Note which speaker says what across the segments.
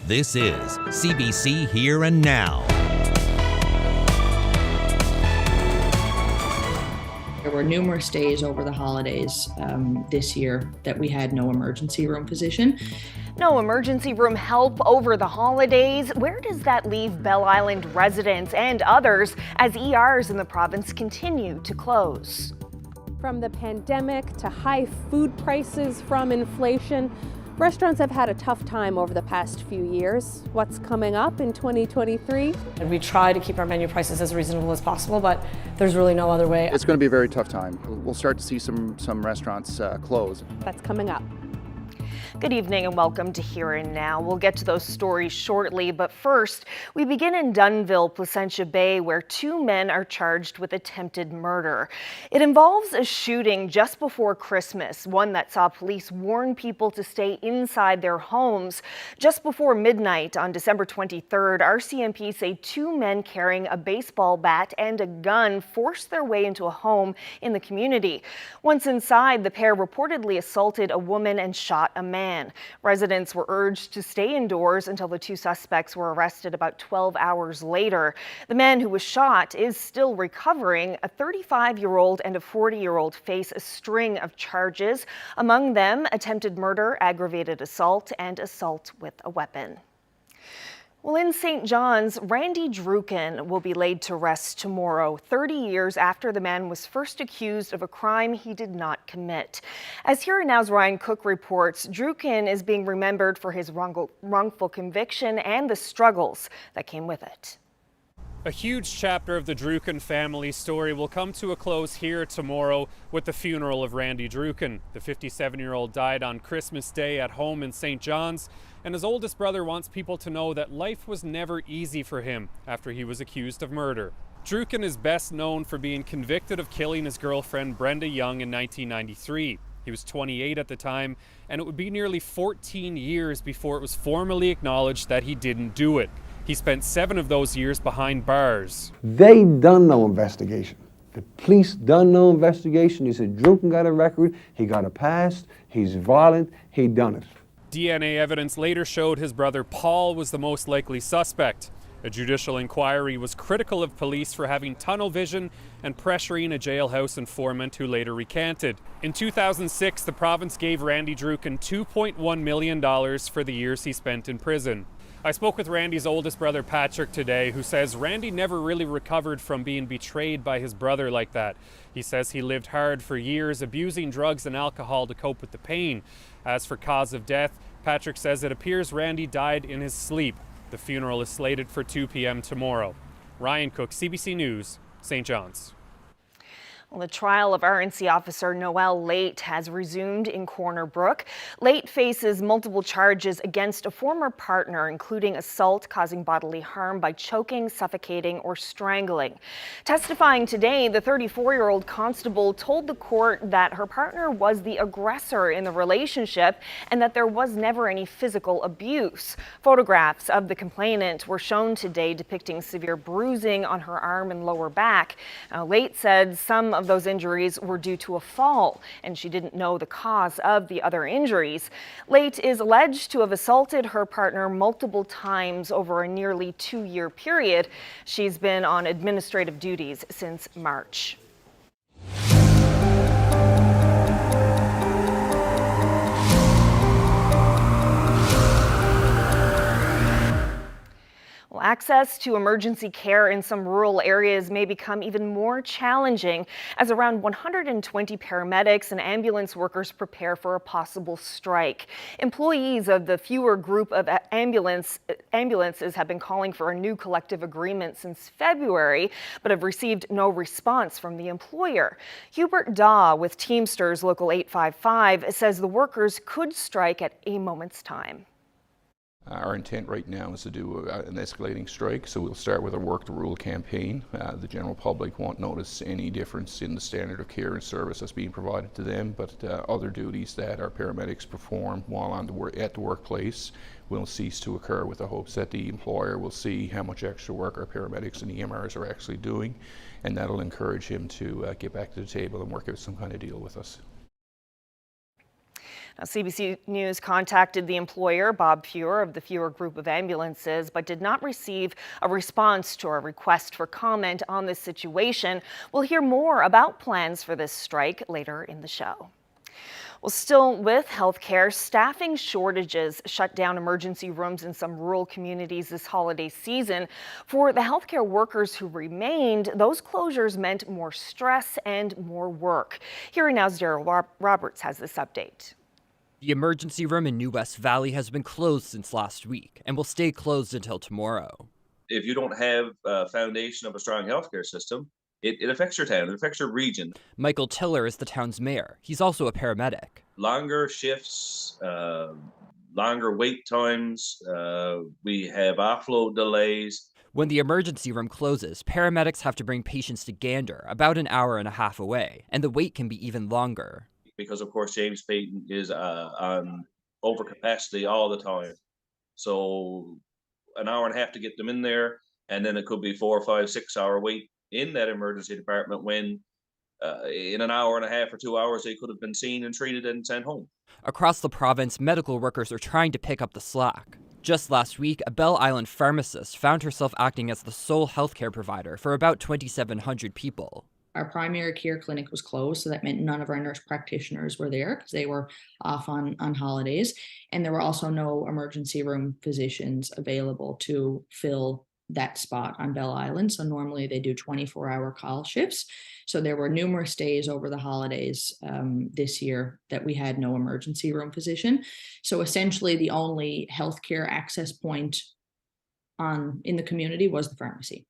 Speaker 1: This is CBC Here and Now.
Speaker 2: There were numerous days over the holidays this year that we had no emergency room physician.
Speaker 3: No emergency room help over the holidays. Where does that leave Bell Island residents and others as ERs in the province continue to close?
Speaker 4: From the pandemic to high food prices from inflation, restaurants have had a tough time over the past few years. What's coming up in 2023?
Speaker 5: And we try to keep our menu prices as reasonable as possible, but there's really no other way.
Speaker 6: It's going to be a very tough time. We'll start to see some restaurants close.
Speaker 4: That's coming up.
Speaker 3: Good evening and welcome to Here and Now. We'll get to those stories shortly, but first, we begin in Dunnville, Placentia Bay, where two men are charged with attempted murder. It involves a shooting just before Christmas, one that saw police warn people to stay inside their homes. Just before midnight on December 23rd, RCMP say two men carrying a baseball bat and a gun forced their way into a home in the community. Once inside, the pair reportedly assaulted a woman and shot a man. Residents were urged to stay indoors until the two suspects were arrested about 12 hours later. The man who was shot is still recovering. A 35-year-old and a 40-year-old face a string of charges. Among them, attempted murder, aggravated assault, and assault with a weapon. Well, in St. John's, Randy Druken will be laid to rest tomorrow, 30 years after the man was first accused of a crime he did not commit. As Here and Now's Ryan Cook reports, Druken is being remembered for his wrongful conviction and the struggles that came with it.
Speaker 7: A huge chapter of the Druken family story will come to a close here tomorrow with the funeral of Randy Druken. The 57-year-old died on Christmas Day at home in St. John's, and his oldest brother wants people to know that life was never easy for him after he was accused of murder. Druken is best known for being convicted of killing his girlfriend Brenda Young in 1993. He was 28 at the time, and it would be nearly 14 years before it was formally acknowledged that he didn't do it. He spent 7 of those years behind bars.
Speaker 8: They done no investigation. The police done no investigation. He said Druken got a record, he got a past, he's violent, he done it.
Speaker 7: DNA evidence later showed his brother Paul was the most likely suspect. A judicial inquiry was critical of police for having tunnel vision and pressuring a jailhouse informant who later recanted. In 2006, the province gave Randy Druken $2.1 million for the years he spent in prison. I spoke with Randy's oldest brother Patrick today, who says Randy never really recovered from being betrayed by his brother like that. He says he lived hard for years, abusing drugs and alcohol to cope with the pain. As for cause of death, Patrick says it appears Randy died in his sleep. The funeral is slated for 2 p.m. tomorrow. Ryan Cook, CBC News, St. John's.
Speaker 3: Well, the trial of RNC officer Noel Late has resumed in Corner Brook. Late faces multiple charges against a former partner, including assault causing bodily harm by choking, suffocating, or strangling. Testifying today, the 34-year-old constable told the court that her partner was the aggressor in the relationship and that there was never any physical abuse. Photographs of the complainant were shown today depicting severe bruising on her arm and lower back. Late said some of those injuries were due to a fall, and she didn't know the cause of the other injuries. Late is alleged to have assaulted her partner multiple times over a nearly 2-year period. She's been on administrative duties since March. Well, access to emergency care in some rural areas may become even more challenging as around 120 paramedics and ambulance workers prepare for a possible strike. Employees of the fewer group of ambulances have been calling for a new collective agreement since February, but have received no response from the employer. Hubert Daw with Teamsters Local 855 says the workers could strike at a moment's time.
Speaker 9: Our intent right now is to do an escalating strike, so we'll start with a work the rule campaign. The general public won't notice any difference in the standard of care and service that's being provided to them, but other duties that our paramedics perform while at the workplace will cease to occur, with the hopes that the employer will see how much extra work our paramedics and EMRs are actually doing, and that'll encourage him to get back to the table and work out some kind of deal with us.
Speaker 3: Now, CBC News contacted the employer, Bob Fewer, of the Fewer Group of Ambulances, but did not receive a response to our request for comment on this situation. We'll hear more about plans for this strike later in the show. Well, still with healthcare, staffing shortages shut down emergency rooms in some rural communities this holiday season. For the healthcare workers who remained, those closures meant more stress and more work. Here Now's Daryl Roberts has this update.
Speaker 10: The emergency room in New West Valley has been closed since last week and will stay closed until tomorrow.
Speaker 11: If you don't have a foundation of a strong healthcare system, it affects your town, it affects your region.
Speaker 10: Michael Tiller is the town's mayor. He's also a paramedic.
Speaker 11: Longer shifts, longer wait times, we have offload delays.
Speaker 10: When the emergency room closes, paramedics have to bring patients to Gander, about an hour and a half away, and the wait can be even longer.
Speaker 11: Because, of course, James Payton is on overcapacity all the time. So an hour and a half to get them in there, and then it could be 4 or 5, 6 hour wait in that emergency department when in an hour and a half or 2 hours they could have been seen and treated and sent home.
Speaker 10: Across the province, medical workers are trying to pick up the slack. Just last week, a Bell Island pharmacist found herself acting as the sole healthcare provider for about 2,700 people.
Speaker 2: Our primary care clinic was closed, so that meant none of our nurse practitioners were there because they were off on holidays. And there were also no emergency room physicians available to fill that spot on Bell Island. So normally they do 24-hour call shifts. So there were numerous days over the holidays this year that we had no emergency room physician. So essentially the only healthcare access point in the community was the pharmacy.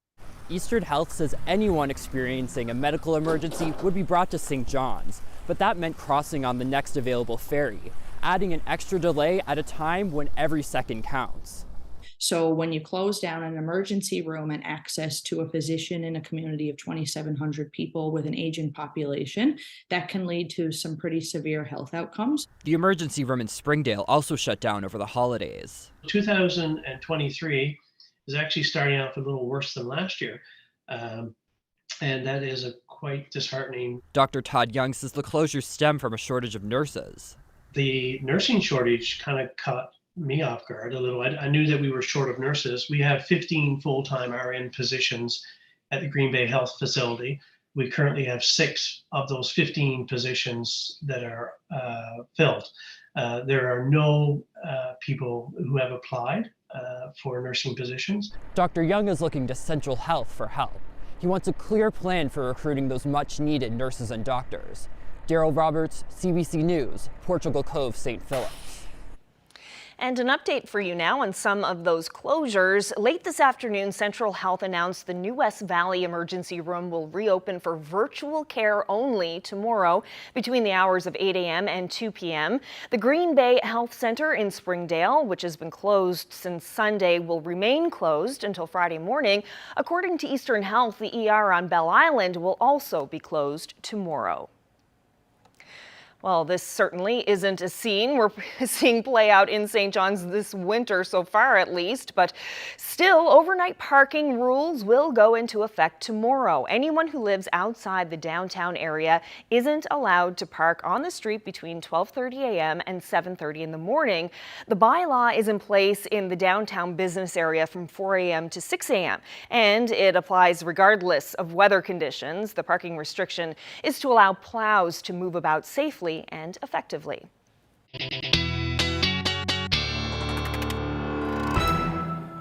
Speaker 10: Eastern Health says anyone experiencing a medical emergency would be brought to St. John's, but that meant crossing on the next available ferry, adding an extra delay at a time when every second counts.
Speaker 2: So when you close down an emergency room and access to a physician in a community of 2,700 people with an aging population, that can lead to some pretty severe health outcomes.
Speaker 10: The emergency room in Springdale also shut down over the holidays.
Speaker 12: 2023 is actually starting off a little worse than last year. And that is quite disheartening.
Speaker 10: Dr. Todd Young says the closures stem from a shortage of nurses.
Speaker 12: The nursing shortage kind of caught me off guard a little. I knew that we were short of nurses. We have 15 full-time RN positions at the Green Bay Health Facility. We currently have 6 of those 15 positions that are filled. There are no people who have applied for nursing positions.
Speaker 10: Dr. Young is looking to Central Health for help. He wants a clear plan for recruiting those much-needed nurses and doctors. Daryl Roberts, CBC News, Portugal Cove, St. Philip.
Speaker 3: And an update for you now on some of those closures. Late this afternoon, Central Health announced the New West Valley Emergency Room will reopen for virtual care only tomorrow between the hours of 8 a.m. and 2 p.m. The Green Bay Health Center in Springdale, which has been closed since Sunday, will remain closed until Friday morning. According to Eastern Health, the ER on Bell Island will also be closed tomorrow. Well, this certainly isn't a scene we're seeing play out in St. John's this winter, so far at least, but still, overnight parking rules will go into effect tomorrow. Anyone who lives outside the downtown area isn't allowed to park on the street between 12:30 a.m. and 7:30 in the morning. The bylaw is in place in the downtown business area from 4 a.m. to 6 a.m., and it applies regardless of weather conditions. The parking restriction is to allow plows to move about safely and effectively.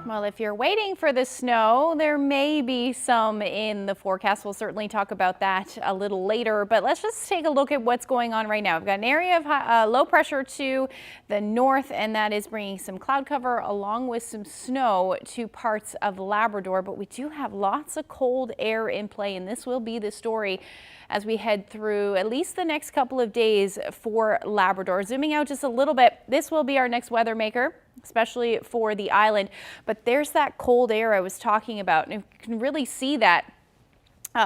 Speaker 13: Well, if you're waiting for the snow, there may be some in the forecast. We'll certainly talk about that a little later, but let's just take a look at what's going on right now. We've got an area of low pressure to the north, and that is bringing some cloud cover along with some snow to parts of Labrador, but we do have lots of cold air in play, and this will be the story as we head through at least the next couple of days for Labrador. Zooming out just a little bit, this will be our next weather maker, especially for the island. But there's that cold air I was talking about, and you can really see that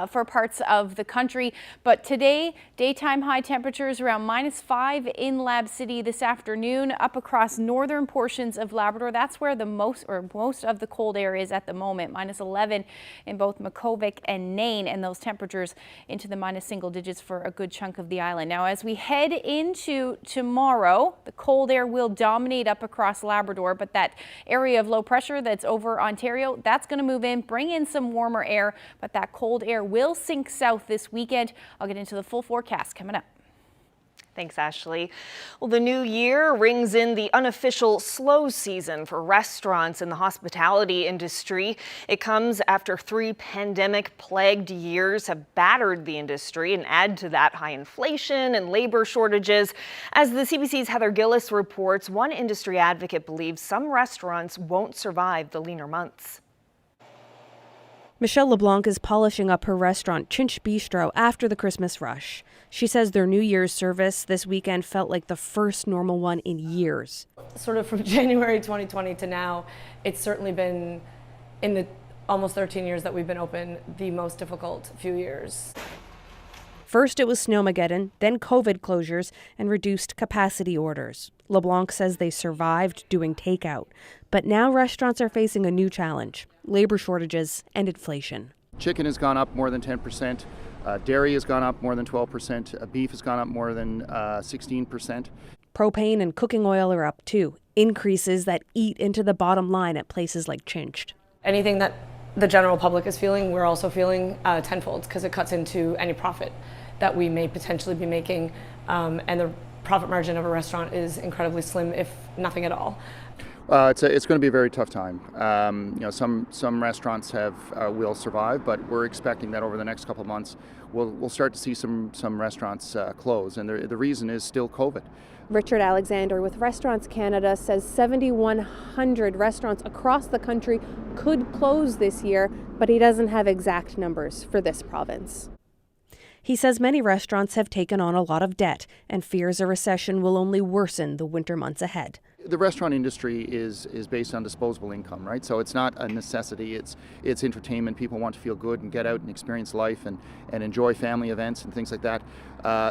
Speaker 13: for parts of the country. But today, daytime high temperatures around -5 in Lab City this afternoon, up across northern portions of Labrador. That's where the most of the cold air is at the moment. -11 in both Makkovik and Nain, and those temperatures into the minus single digits for a good chunk of the island. Now, as we head into tomorrow, the cold air will dominate up across Labrador, but that area of low pressure that's over Ontario, that's going to move in, bring in some warmer air, but that cold air will sink south this weekend. I'll get into the full forecast coming up.
Speaker 3: Thanks, Ashley. Well, the new year rings in the unofficial slow season for restaurants and the hospitality industry. It comes after 3 pandemic-plagued years have battered the industry, and add to that high inflation and labor shortages. As the CBC's Heather Gillis reports, one industry advocate believes some restaurants won't survive the leaner months.
Speaker 4: Michelle LeBlanc is polishing up her restaurant, Chinch Bistro, after the Christmas rush. She says their New Year's service this weekend felt like the first normal one in years.
Speaker 5: Sort of from January 2020 to now, it's certainly been, in the almost 13 years that we've been open, the most difficult few years.
Speaker 4: First it was Snowmageddon, then COVID closures and reduced capacity orders. LeBlanc says they survived doing takeout. But now restaurants are facing a new challenge: labor shortages and inflation.
Speaker 6: Chicken has gone up more than 10%. Dairy has gone up more than 12%. Beef has gone up more than 16%.
Speaker 4: Propane and cooking oil are up too, increases that eat into the bottom line at places like Chinch.
Speaker 5: Anything that the general public is feeling, we're also feeling tenfold, because it cuts into any profit that we may potentially be making, and the profit margin of a restaurant is incredibly slim, if nothing at all.
Speaker 6: It's going to be a very tough time. Some restaurants will survive, but we're expecting that over the next couple of months, we'll start to see some restaurants close, and the reason is still COVID.
Speaker 4: Richard Alexander with Restaurants Canada says 7,100 restaurants across the country could close this year, but he doesn't have exact numbers for this province. He says many restaurants have taken on a lot of debt and fears a recession will only worsen the winter months ahead.
Speaker 6: The restaurant industry is based on disposable income, right? So it's not a necessity, it's entertainment. People want to feel good and get out and experience life and enjoy family events and things like that.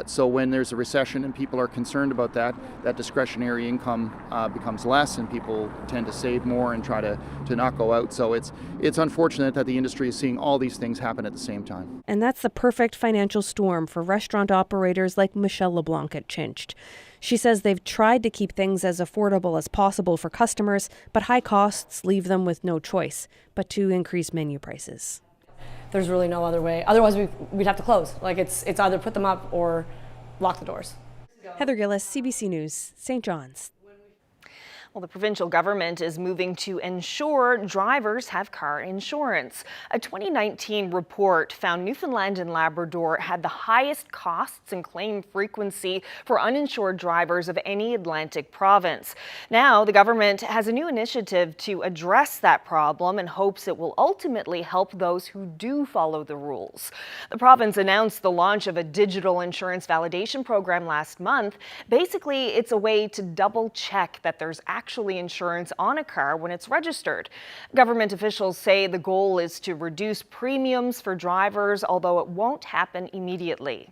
Speaker 6: So when there's a recession and people are concerned about that discretionary income becomes less, and people tend to save more and try to not go out. So it's unfortunate that the industry is seeing all these things happen at the same time.
Speaker 4: And that's the perfect financial storm for restaurant operators like Michelle LeBlanc at Chinch. She says they've tried to keep things as affordable as possible for customers, but high costs leave them with no choice but to increase menu prices.
Speaker 5: There's really no other way. Otherwise, we'd have to close. Like it's either put them up or lock the doors.
Speaker 4: Heather Gillis, CBC News, St. John's.
Speaker 3: Well, the provincial government is moving to ensure drivers have car insurance. A 2019 report found Newfoundland and Labrador had the highest costs and claim frequency for uninsured drivers of any Atlantic province. Now, the government has a new initiative to address that problem and hopes it will ultimately help those who do follow the rules. The province announced the launch of a digital insurance validation program last month. Basically, it's a way to double check that there's actually insurance on a car when it's registered. Government officials say the goal is to reduce premiums for drivers, although it won't happen immediately.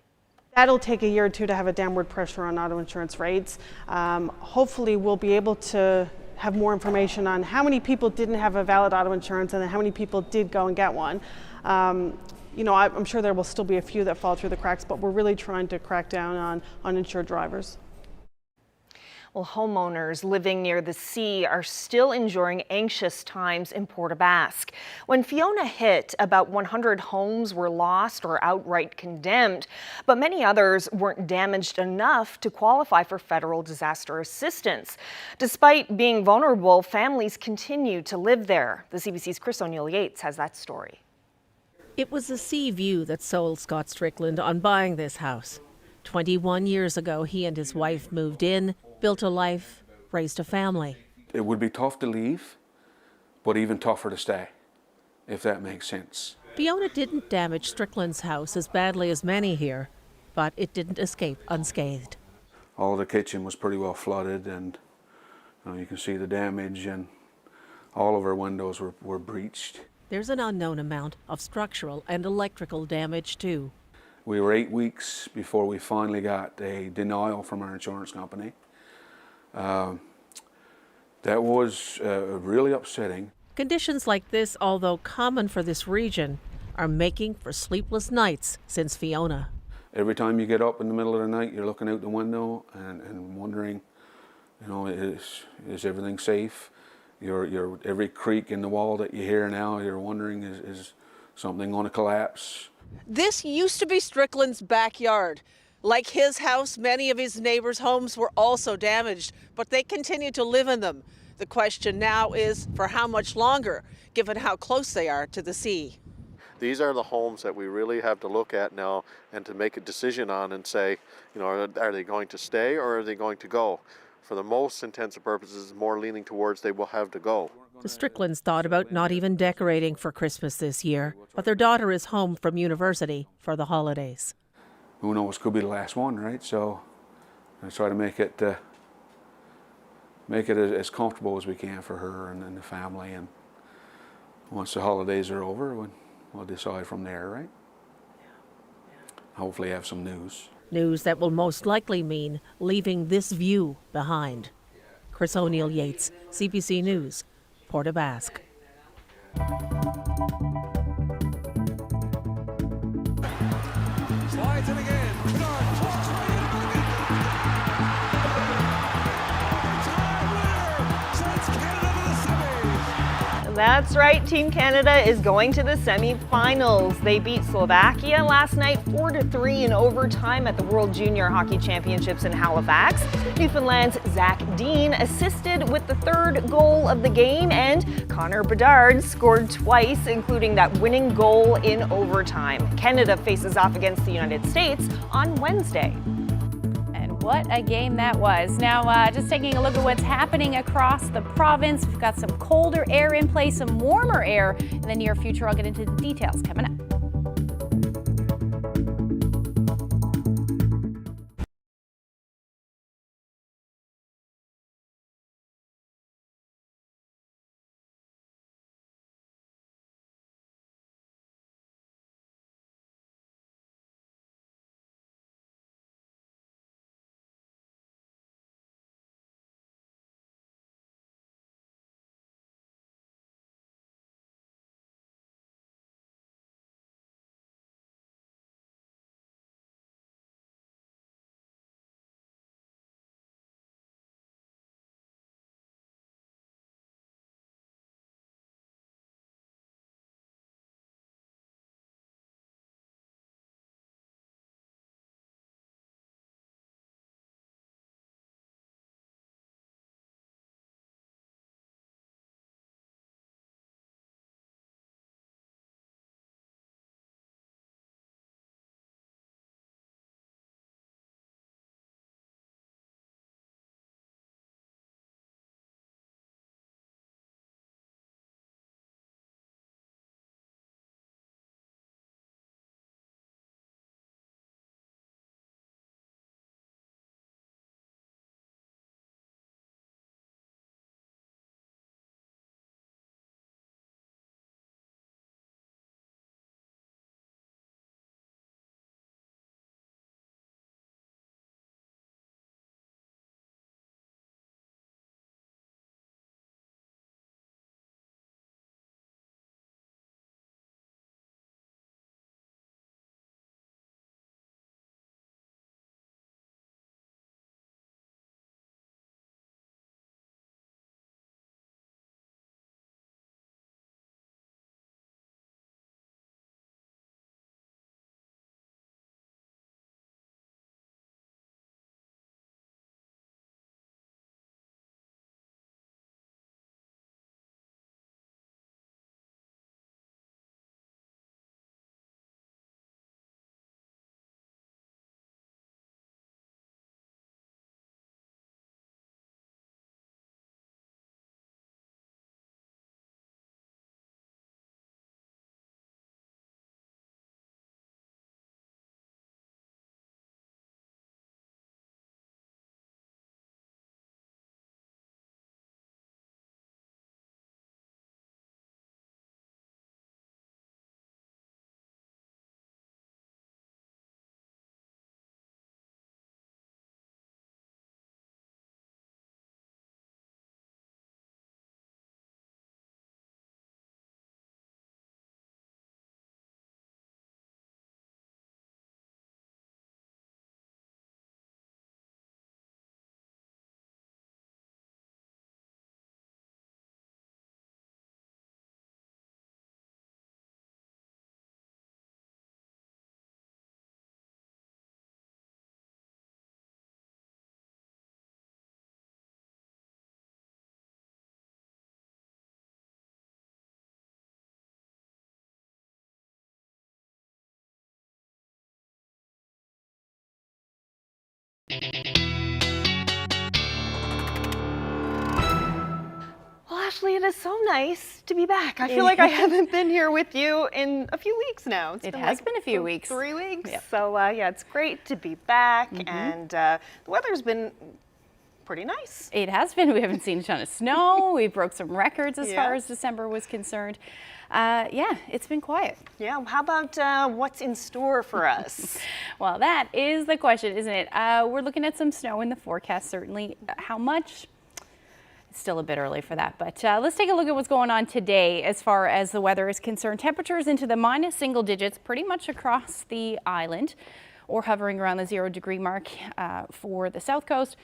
Speaker 14: That'll take a year or two to have a downward pressure on auto insurance rates. Hopefully we'll be able to have more information on how many people didn't have a valid auto insurance and then how many people did go and get one. I'm sure there will still be a few that fall through the cracks, but we're really trying to crack down on uninsured drivers.
Speaker 3: Well, homeowners living near the sea are still enduring anxious times in Port aux Basques. When Fiona hit, about 100 homes were lost or outright condemned, but many others weren't damaged enough to qualify for federal disaster assistance. Despite being vulnerable, families continue to live there. The CBC's Chris O'Neill-Yates has that story.
Speaker 15: It was the sea view that sold Scott Strickland on buying this house. 21 years ago, he and his wife moved in, built a life, raised a family.
Speaker 16: It would be tough to leave, but even tougher to stay, if that makes sense.
Speaker 15: Fiona didn't damage Strickland's house as badly as many here, but it didn't escape unscathed.
Speaker 16: All the kitchen was pretty well flooded, and you can see the damage, and all of our windows were breached.
Speaker 15: There's an unknown amount of structural and electrical damage too.
Speaker 16: We were 8 weeks before we finally got a denial from our insurance company. That was really upsetting.
Speaker 15: Conditions like this, although common for this region, are making for sleepless nights since Fiona.
Speaker 16: Every time you get up in the middle of the night, you're looking out the window and wondering, you know, is everything safe? Every creak in the wall that you hear now, you're wondering, is something going to collapse?
Speaker 17: This used to be Strickland's backyard. Like his house, many of his neighbors' homes were also damaged, but they continue to live in them. The question now is for how much longer, given how close they are to the sea.
Speaker 18: These are the homes that we really have to look at now and to make a decision on and say, you know, are they going to stay or are they going to go? For the most intents and purposes, more leaning towards they will have to go.
Speaker 15: The Stricklands thought about not even decorating for Christmas this year, but their daughter is home from university for the holidays.
Speaker 16: Who knows, could be the last one, right? So I try to make it as comfortable as we can for her and the family. And once the holidays are over, we'll decide from there, right? Hopefully have some news.
Speaker 15: News that will most likely mean leaving this view behind. Chris O'Neill Yates, CBC News, Port aux Basques.
Speaker 19: Slides it again.
Speaker 3: That's right, Team Canada is going to the semi-finals. They beat Slovakia last night 4-3 in overtime at the World Junior Hockey Championships in Halifax. Newfoundland's Zach Dean assisted with the third goal of the game, and Connor Bedard scored twice, including that winning goal in overtime. Canada faces off against the United States on Wednesday.
Speaker 13: What a game that was. Now, just taking a look at what's happening across the province. We've got some colder air in place, some warmer air in the near future. I'll get into the details coming up.
Speaker 3: Ashley, it is so nice to be back. I feel like I haven't been here with you in a few weeks now.
Speaker 13: It has been a few weeks.
Speaker 3: 3 weeks.
Speaker 13: Yep.
Speaker 3: So yeah, it's great to be back, and the weather's been pretty nice.
Speaker 13: It has been. We haven't seen a ton of snow. We broke some records as far as December was concerned. Yeah, it's been quiet.
Speaker 3: Yeah, how about what's in store for us?
Speaker 13: Well, that is the question, isn't it? We're looking at some snow in the forecast, certainly. How much? It's still a bit early for that, but let's take a look at what's going on today as far as the weather is concerned. Temperatures into the minus single digits pretty much across the island, or hovering around the 0 degree mark for the south coast.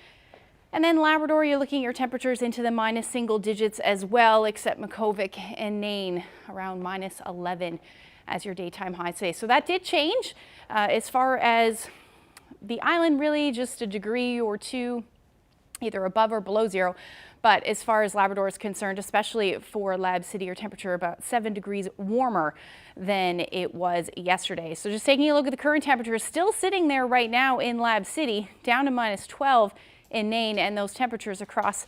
Speaker 13: And then Labrador, you're looking at your temperatures into the minus single digits as well, except Makkovik and Nain around minus 11 as your daytime highs today. So that did change as far as the island, really just a degree or two, either above or below zero. But as far as Labrador is concerned, especially for Lab City, your temperature about 7 degrees warmer than it was yesterday. So just taking a look at the current temperature, still sitting there right now in Lab City, down to minus 12 in Nain, and those temperatures across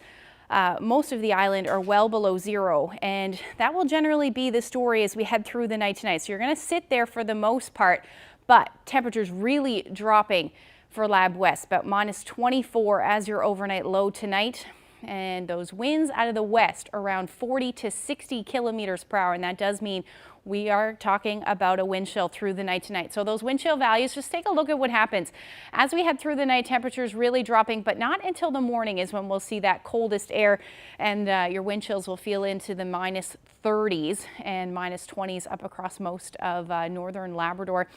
Speaker 13: most of the island are well below zero, and that will generally be the story as we head through the night tonight. So you're going to sit there for the most part, but temperatures really dropping for Lab West, about minus 24 as your overnight low tonight. And those winds out of the west around 40 to 60 kilometers per hour, and that does mean we are talking about a wind chill through the night tonight. So those wind chill values, just take a look at what happens as we head through the night. Temperatures really dropping, but not until the morning is when we'll see that coldest air, and your wind chills will feel into the minus 30s and minus 20s up across most of northern Labrador.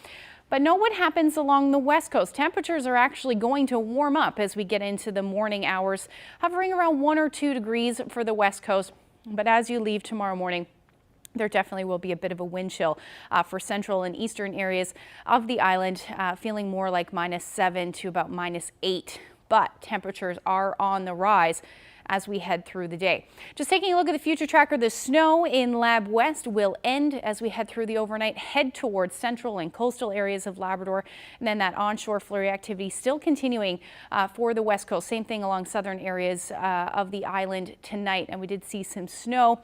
Speaker 13: But know what happens along the west coast. Temperatures are actually going to warm up as we get into the morning hours, hovering around 1 or 2 degrees for the west coast. But as you leave tomorrow morning, there definitely will be a bit of a wind chill for central and eastern areas of the island, feeling more like minus 7 to about minus 8. But temperatures are on the rise as we head through the day. Just taking a look at the future tracker, the snow in Lab West will end as we head through the overnight, head towards central and coastal areas of Labrador, and then that onshore flurry activity still continuing for the west coast. Same thing along southern areas of the island tonight, and we did see some snow,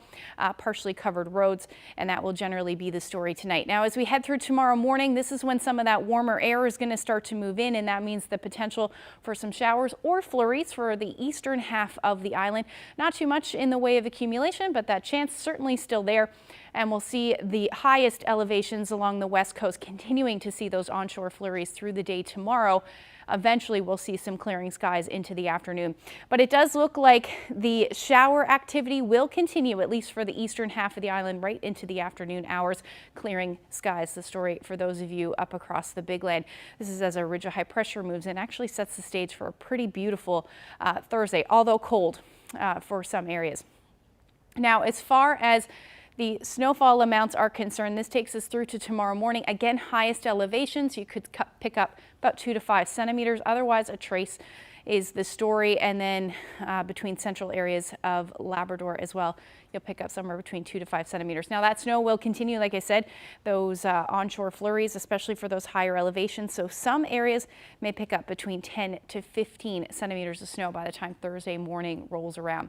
Speaker 13: partially covered roads, and that will generally be the story tonight. Now, as we head through tomorrow morning, this is when some of that warmer air is going to start to move in, and that means the potential for some showers or flurries for the eastern half of the island. Not too much in the way of accumulation, but that chance certainly still there. And we'll see the highest elevations along the west coast continuing to see those onshore flurries through the day tomorrow. Eventually, we'll see some clearing skies into the afternoon. But it does look like the shower activity will continue, at least for the eastern half of the island, right into the afternoon hours. Clearing skies, the story for those of you up across the Big Land. This is as a ridge of high pressure moves and actually sets the stage for a pretty beautiful Thursday, although cold for some areas. Now, as far as the snowfall amounts are concerned, this takes us through to tomorrow morning. Again, highest elevations, you could pick up about 2 to 5 centimeters. Otherwise, a trace is the story. And then between central areas of Labrador as well, you'll pick up somewhere between 2 to 5 centimeters. Now, that snow will continue, like I said, those onshore flurries, especially for those higher elevations. So some areas may pick up between 10 to 15 centimeters of snow by the time Thursday morning rolls around.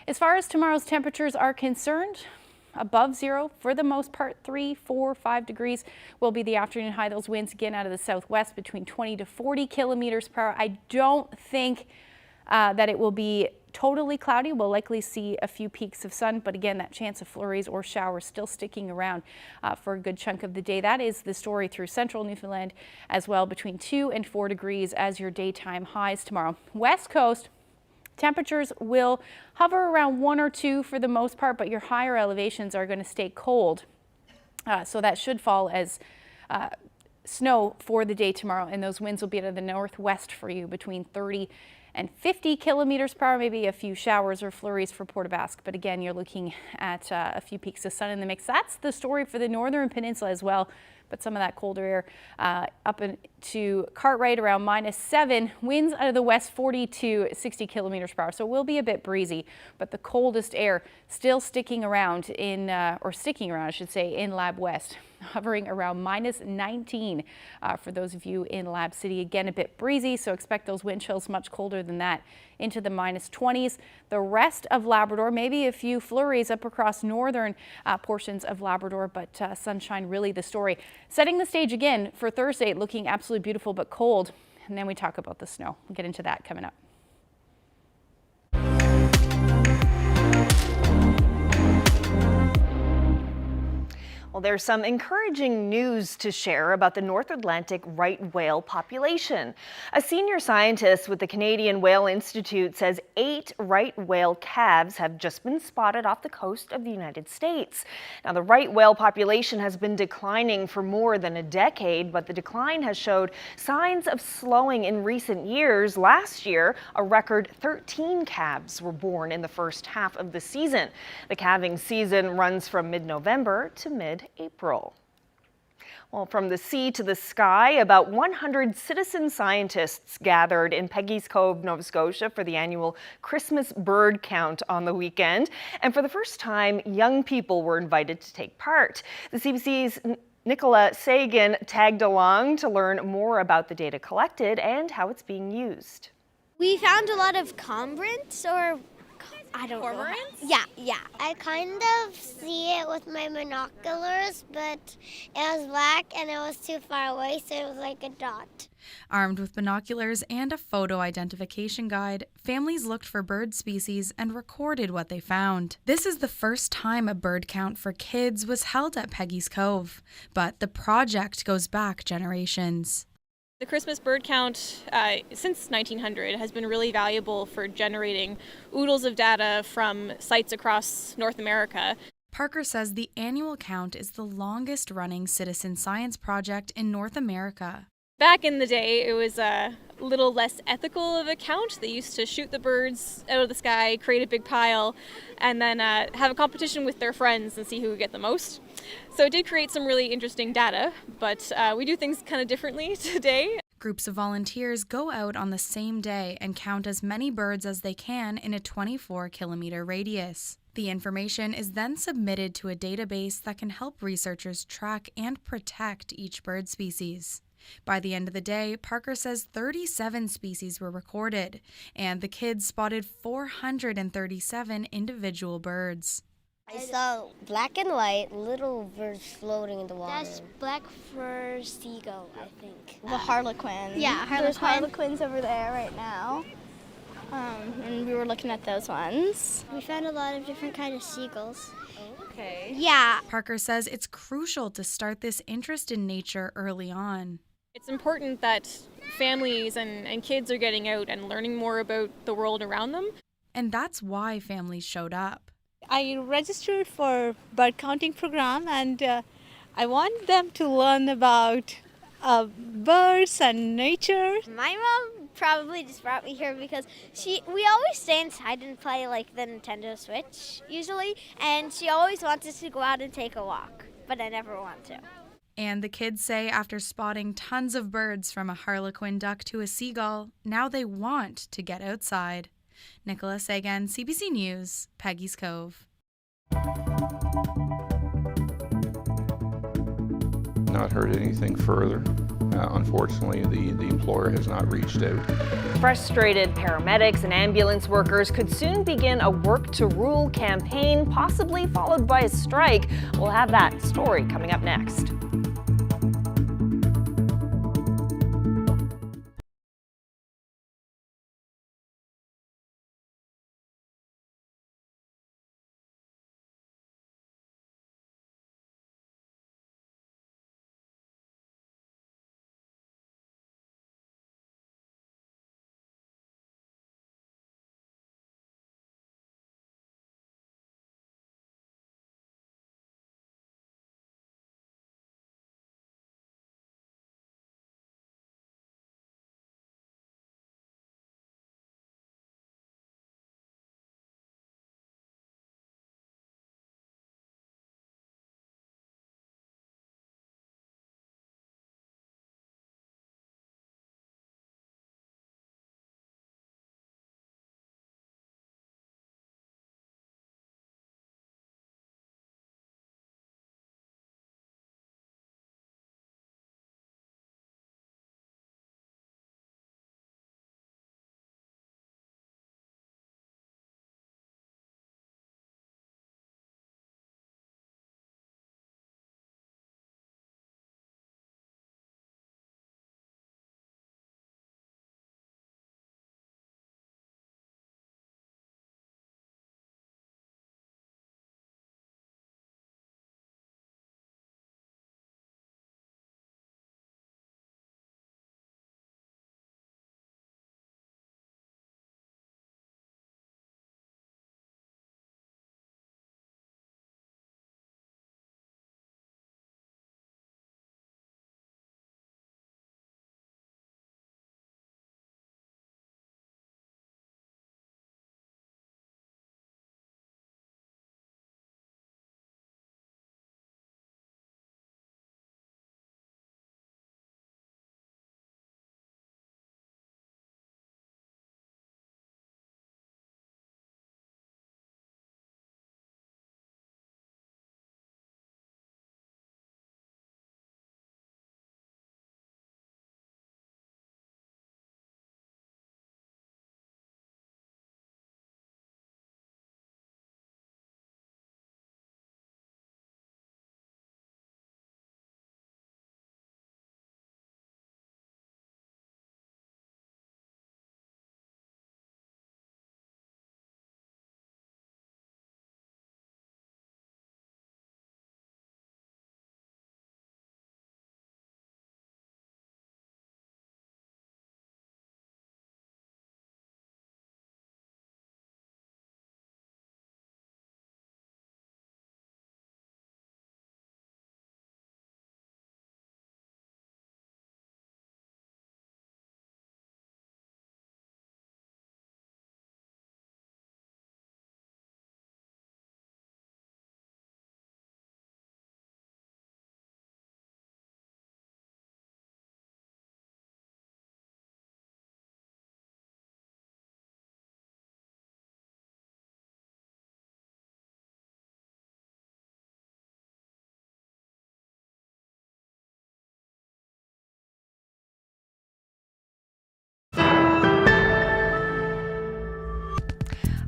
Speaker 13: As far as tomorrow's temperatures are concerned, above zero for the most part. 3, 4, 5 degrees will be the afternoon high. Those winds again out of the southwest between 20 to 40 kilometers per hour. I don't think that it will be totally cloudy. We'll likely see a few peaks of sun, but again, that chance of flurries or showers still sticking around for a good chunk of the day. That is the story through central Newfoundland as well, between 2 and 4 degrees as your daytime highs tomorrow. West coast, temperatures will hover around 1 or 2 for the most part, but your higher elevations are going to stay cold. So that should fall as snow for the day tomorrow, and those winds will be out of the northwest for you between 30 and 50 kilometers per hour, maybe a few showers or flurries for Port aux Basques. But again, you're looking at a few peaks of sun in the mix. That's the story for the northern peninsula as well. But some of that colder air up into Cartwright around -7. Winds out of the west 40 to 60 kilometers per hour. So it will be a bit breezy, but the coldest air still sticking around in, I should say, in Lab West, hovering around -19 for those of you in Lab City. Again, a bit breezy, so expect those wind chills much colder than that into the -20s. The rest of Labrador, maybe a few flurries up across northern portions of Labrador, but sunshine really the story. Setting the stage again for Thursday, looking absolutely beautiful but cold. And then we talk about the snow. We'll get into that coming up.
Speaker 3: Well, there's some encouraging news to share about the North Atlantic right whale population. A senior scientist with the Canadian Whale Institute says 8 right whale calves have just been spotted off the coast of the United States. Now, the right whale population has been declining for more than a decade, but the decline has showed signs of slowing in recent years. Last year, a record 13 calves were born in the first half of the season. The calving season runs from mid-November to mid-April. Well, from the sea to the sky, about 100 citizen scientists gathered in Peggy's Cove, Nova Scotia for the annual Christmas bird count on the weekend. And for the first time, young people were invited to take part. The CBC's Nicola Sagan tagged along to learn more about the data collected and how it's being used.
Speaker 19: We found a lot of cormorants, or I don't know. Yeah. I kind of see it with my binoculars, but it was black and it was too far away, so it was like a dot.
Speaker 20: Armed with binoculars and a photo identification guide, families looked for bird species and recorded what they found. This is the first time a bird count for kids was held at Peggy's Cove, but the project goes back generations.
Speaker 21: The Christmas bird count since 1900 has been really valuable for generating oodles of data from sites across North America.
Speaker 20: Parker says the annual count is the longest running citizen science project in North America.
Speaker 21: Back in the day, it was a little less ethical of a count. They used to shoot the birds out of the sky, create a big pile, and then have a competition with their friends and see who would get the most. So it did create some really interesting data, but we do things kind of differently today.
Speaker 20: Groups of volunteers go out on the same day and count as many birds as they can in a 24-kilometer radius. The information is then submitted to a database that can help researchers track and protect each bird species. By the end of the day, Parker says 37 species were recorded, and the kids spotted 437 individual birds.
Speaker 19: I saw black and white little birds floating in the water.
Speaker 22: That's black fur seagull, I think.
Speaker 19: The harlequin.
Speaker 22: Yeah, there's harlequins over there right now. And we were looking at those ones. We found a lot of different kinds of seagulls.
Speaker 20: Okay.
Speaker 22: Yeah.
Speaker 20: Parker says it's crucial to start this interest in nature early on.
Speaker 21: It's important that families and kids are getting out and learning more about the world around them.
Speaker 20: And that's why families showed up.
Speaker 23: I registered for bird counting program, and I want them to learn about birds and nature.
Speaker 19: My mom probably just brought me here because we always stay inside and play like the Nintendo Switch usually, and she always wants us to go out and take a walk, but I never want to.
Speaker 20: And the kids say after spotting tons of birds from a harlequin duck to a seagull, now they want to get outside. Nicola Sagan, CBC News, Peggy's Cove.
Speaker 9: Not heard anything further. Unfortunately, the employer has not reached out.
Speaker 3: Frustrated paramedics and ambulance workers could soon begin a Work to Rule campaign, possibly followed by a strike. We'll have that story coming up next.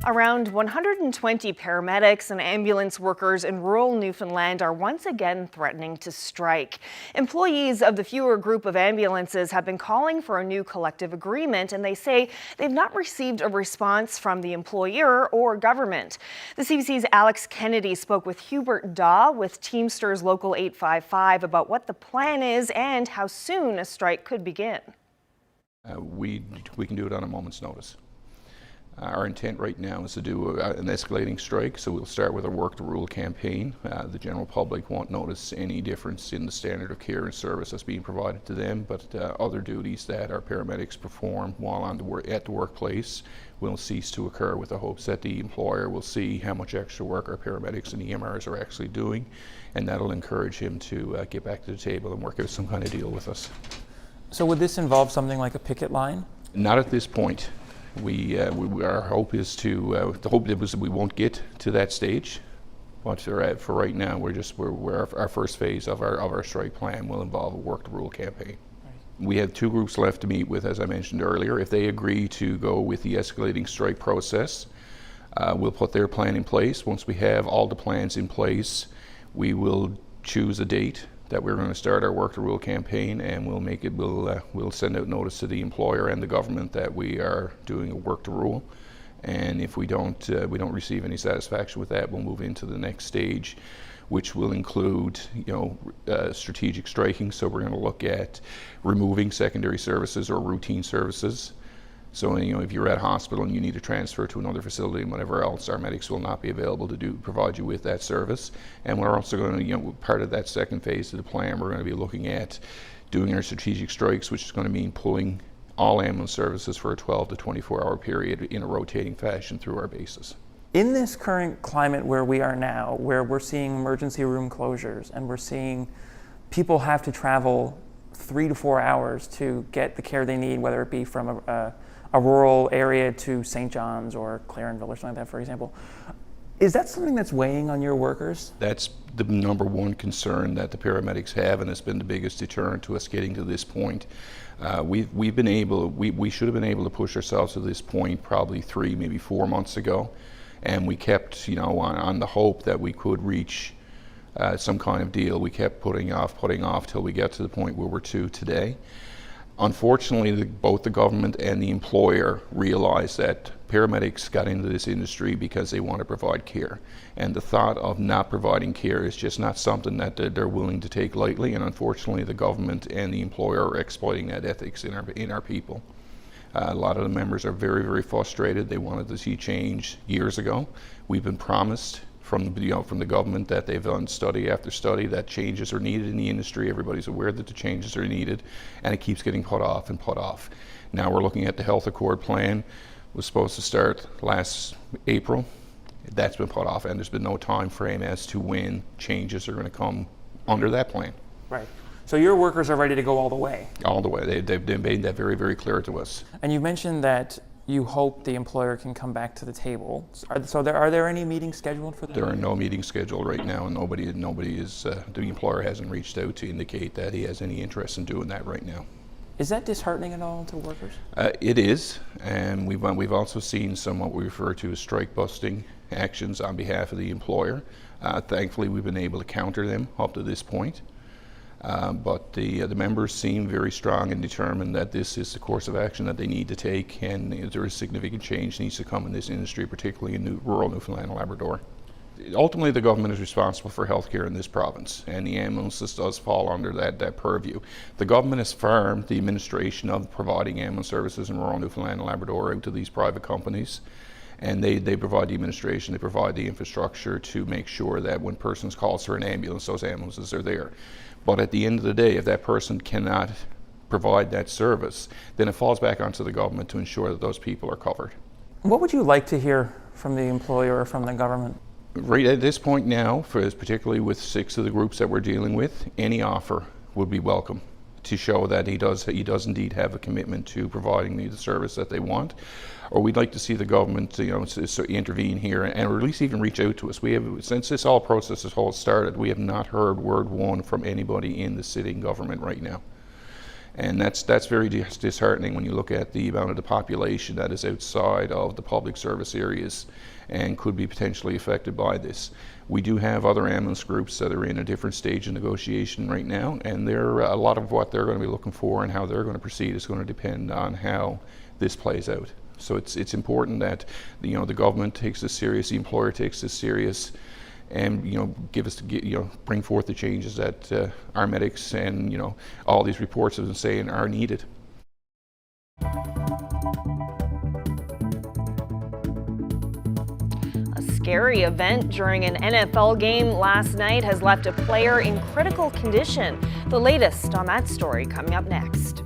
Speaker 3: Around 120 paramedics and ambulance workers in rural Newfoundland are once again threatening to strike. Employees of the fewer group of ambulances have been calling for a new collective agreement, and they say they've not received a response from the employer or government. The CBC's Alex Kennedy spoke with Hubert Daw with Teamsters Local 855 about what the plan is and how soon a strike could begin.
Speaker 9: We can do it on a moment's notice. Our intent right now is to do an escalating strike, so we'll start with a work the rule campaign. The general public won't notice any difference in the standard of care and service that's being provided to them, but other duties that our paramedics perform while at the workplace will cease to occur, with the hopes that the employer will see how much extra work our paramedics and EMRs are actually doing, and that'll encourage him to get back to the table and work out some kind of deal with us.
Speaker 1: So would this involve something like a picket line? Not
Speaker 9: at this point. Our hope is the hope was that we won't get to that stage, but for right now, our first phase of our strike plan will involve a work the rule campaign. Right. We have two groups left to meet with, as I mentioned earlier. If they agree to go with the escalating strike process, we'll put their plan in place. Once we have all the plans in place, we will choose a date that we're going to start our work the rule campaign, and we'll send out notice to the employer and the government that we are doing a work the rule. And if we don't receive any satisfaction with that, we'll move into the next stage, which will include strategic striking. So we're going to look at removing secondary services or routine services. So if you're at a hospital and you need to transfer to another facility and whatever else, our medics will not be available to provide you with that service. And we're also going to, part of that second phase of the plan, we're going to be looking at doing our strategic strikes, which is going to mean pulling all ambulance services for a 12 to 24-hour period in a rotating fashion through our bases.
Speaker 1: In this current climate where we are now, where we're seeing emergency room closures and we're seeing people have to travel 3 to 4 hours to get the care they need, whether it be from a rural area to St. John's or Clarenville or something like that, for example. Is that something that's weighing on your workers?
Speaker 9: That's the number one concern that the paramedics have, and it's been the biggest deterrent to us getting to this point. We should have been able to push ourselves to this point probably 3, maybe 4 months ago, and we kept, on the hope that we could reach some kind of deal. We kept putting off till we get to the point where we're to today. Unfortunately, both the government and the employer realized that paramedics got into this industry because they want to provide care. And the thought of not providing care is just not something that they're willing to take lightly. And unfortunately, the government and the employer are exploiting that ethics in our people. A lot of the members are very, very frustrated. They wanted to see change years ago. We've been promised from the government that they've done study after study that changes are needed in the industry. Everybody's aware that the changes are needed, and it keeps getting put off and put off. Now we're looking at the Health Accord plan. It was supposed to start last April. That's been put off, and there's been no time frame as to when changes are going to come under that plan.
Speaker 1: Right. So your workers are ready to go all the way?
Speaker 9: All the way. They've made that very, very clear to us.
Speaker 1: And you mentioned that you hope the employer can come back to the table. Are there any meetings scheduled for that?
Speaker 9: There are no meetings scheduled right now, and the employer hasn't reached out to indicate that he has any interest in doing that right now.
Speaker 1: Is that disheartening at all to workers?
Speaker 9: It is, and we've also seen some what we refer to as strike busting actions on behalf of the employer. Thankfully, we've been able to counter them up to this point. But the members seem very strong and determined that this is the course of action that they need to take, and there is significant change needs to come in this industry, particularly in rural Newfoundland and Labrador. Ultimately, the government is responsible for healthcare in this province, and the ambulances does fall under that purview. The government has farmed the administration of providing ambulance services in rural Newfoundland and Labrador out to these private companies. And they provide the administration, they provide the infrastructure to make sure that when persons calls for an ambulance, those ambulances are there. But at the end of the day, if that person cannot provide that service, then it falls back onto the government to ensure that those people are covered.
Speaker 1: What would you like to hear from the employer or from the government?
Speaker 9: Right at this point now, particularly with 6 of the groups that we're dealing with, any offer would be welcome to show that he does indeed have a commitment to providing the service that they want. Or we'd like to see the government, intervene here, or at least even reach out to us. Since this whole process has started, we have not heard word one from anybody in the sitting government right now. And that's very disheartening when you look at the amount of the population that is outside of the public service areas and could be potentially affected by this. We do have other ambulance groups that are in a different stage of negotiation right now, and a lot of what they're going to be looking for and how they're going to proceed is going to depend on how this plays out. So it's important that the government takes this serious, the employer takes this serious, and bring forth the changes that our medics and all these reports have been saying are needed.
Speaker 3: A scary event during an NFL game last night has left a player in critical condition. The latest on that story coming up next.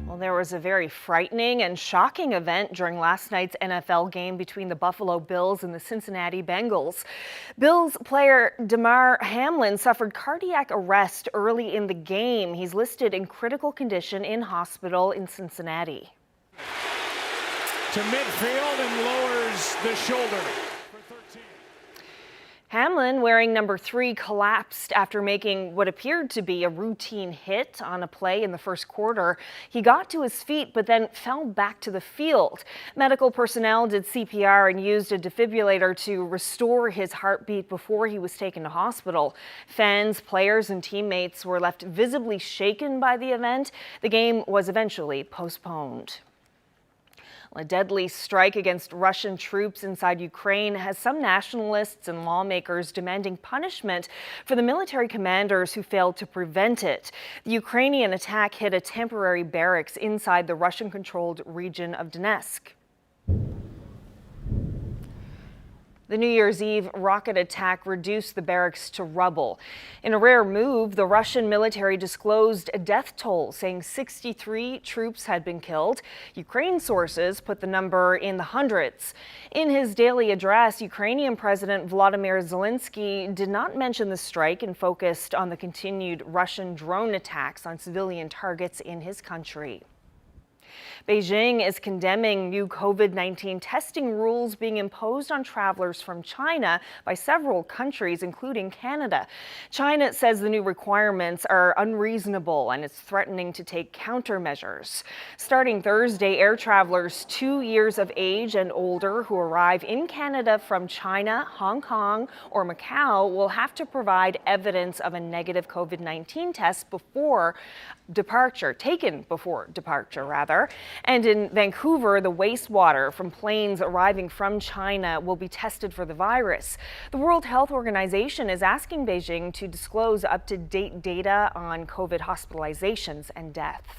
Speaker 3: Well, there was a very frightening and shocking event during last night's NFL game between the Buffalo Bills and the Cincinnati Bengals. Bills player Damar Hamlin suffered cardiac arrest early in the game. He's listed in critical condition in hospital in Cincinnati.
Speaker 7: To midfield and lowers the shoulder.
Speaker 3: Hamlin, wearing number 3, collapsed after making what appeared to be a routine hit on a play in the first quarter. He got to his feet but then fell back to the field. Medical personnel did CPR and used a defibrillator to restore his heartbeat before he was taken to hospital. Fans, players, and teammates were left visibly shaken by the event. The game was eventually postponed. A deadly strike against Russian troops inside Ukraine has some nationalists and lawmakers demanding punishment for the military commanders who failed to prevent it. The Ukrainian attack hit a temporary barracks inside the Russian-controlled region of Donetsk. The New Year's Eve rocket attack reduced the barracks to rubble. In a rare move, the Russian military disclosed a death toll, saying 63 troops had been killed. Ukraine sources put the number in the hundreds. In his daily address, Ukrainian President Volodymyr Zelensky did not mention the strike and focused on the continued Russian drone attacks on civilian targets in his country. Beijing is condemning new COVID-19 testing rules being imposed on travelers from China by several countries, including Canada. China says the new requirements are unreasonable and is threatening to take countermeasures. Starting Thursday, air travelers 2 years of age and older who arrive in Canada from China, Hong Kong, or Macau will have to provide evidence of a negative COVID-19 test taken before departure, rather. And in Vancouver, the wastewater from planes arriving from China will be tested for the virus. The World Health Organization is asking Beijing to disclose up-to-date data on COVID hospitalizations and deaths.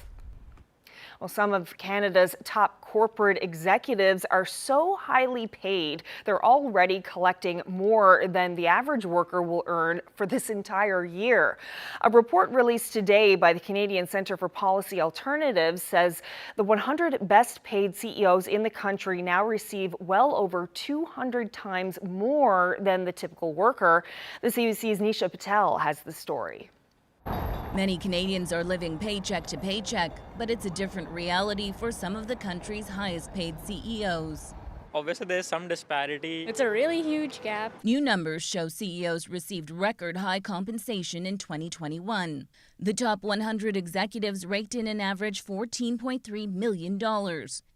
Speaker 3: Well, some of Canada's top corporate executives are so highly paid, they're already collecting more than the average worker will earn for this entire year. A report released today by the Canadian Centre for Policy Alternatives says the 100 best paid CEOs in the country now receive well over 200 times more than the typical worker. The CBC's Nisha Patel has the story.
Speaker 7: Many Canadians are living paycheck to paycheck, but it's a different reality for some of the country's highest paid CEOs.
Speaker 8: Obviously, there's some disparity.
Speaker 11: It's a really huge gap.
Speaker 7: New numbers show CEOs received record high compensation in 2021. The top 100 executives raked in an average $14.3 million.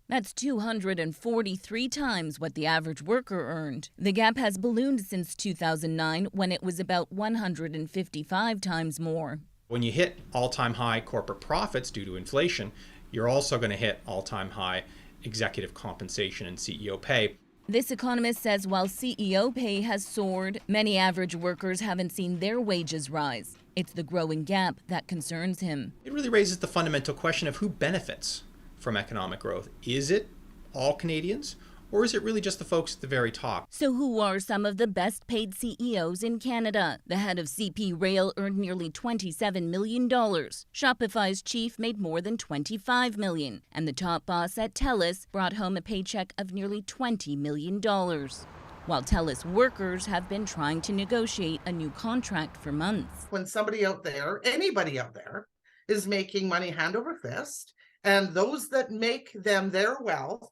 Speaker 7: That's 243 times what the average worker earned. The gap has ballooned since 2009, when it was about 155 times more.
Speaker 24: When you hit all-time high corporate profits due to inflation, you're also going to hit all-time high executive compensation and CEO pay.
Speaker 7: This economist says while CEO pay has soared, many average workers haven't seen their wages rise. It's the growing gap that concerns him.
Speaker 24: It really raises the fundamental question of who benefits from economic growth. Is it all Canadians, or is it really just the folks at the very top?
Speaker 7: So who are some of the best paid CEOs in Canada? The head of CP Rail earned nearly $27 million. Shopify's chief made more than $25 million. And the top boss at TELUS brought home a paycheck of nearly $20 million. While TELUS workers have been trying to negotiate a new contract for months.
Speaker 25: When somebody out there, anybody out there, is making money hand over fist, and those that make them their wealth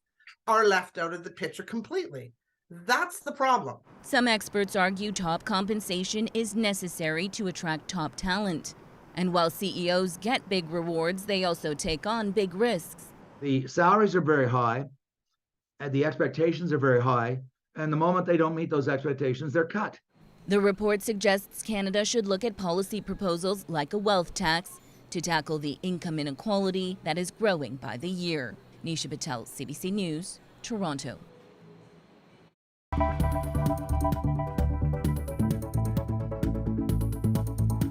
Speaker 25: are left out of the picture completely. That's the problem.
Speaker 7: Some experts argue top compensation is necessary to attract top talent. And while CEOs get big rewards, they also take on big risks.
Speaker 26: The salaries are very high, and the expectations are very high, and the moment they don't meet those expectations, they're cut.
Speaker 7: The report suggests Canada should look at policy proposals like a wealth tax to tackle the income inequality that is growing by the year. Nisha Patel, CBC News, Toronto.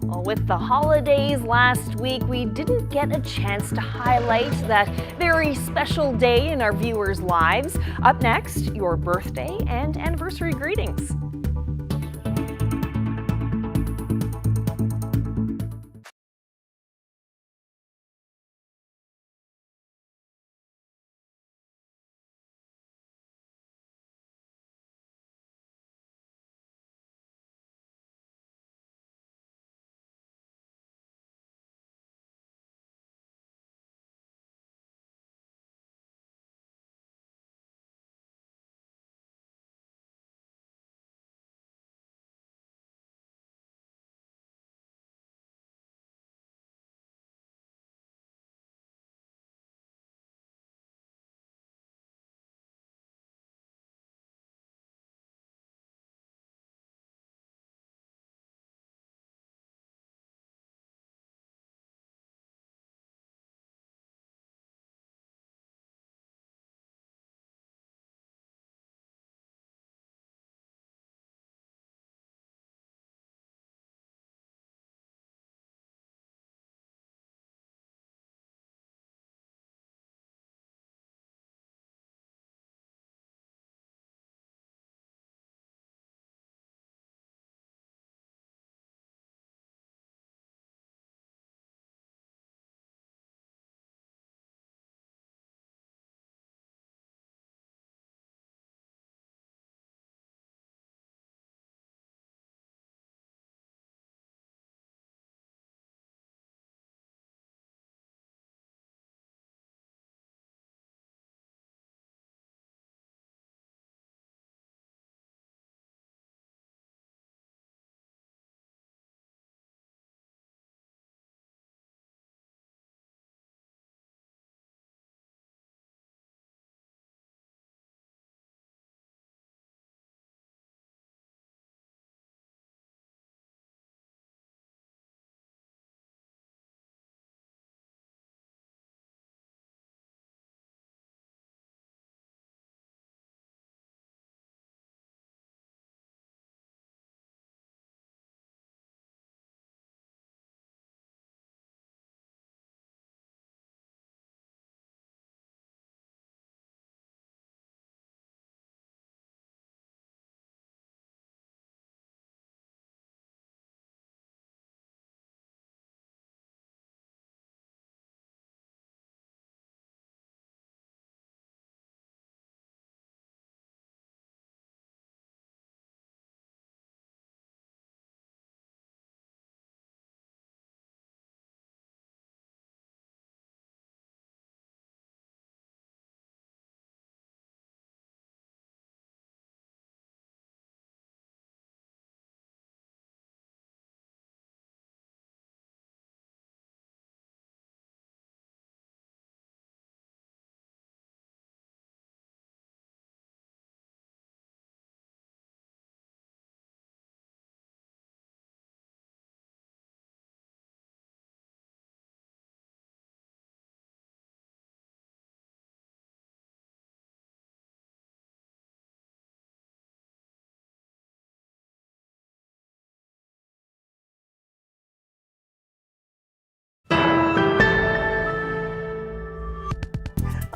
Speaker 3: Well, with the holidays last week, we didn't get a chance to highlight that very special day in our viewers' lives. Up next, your birthday and anniversary greetings.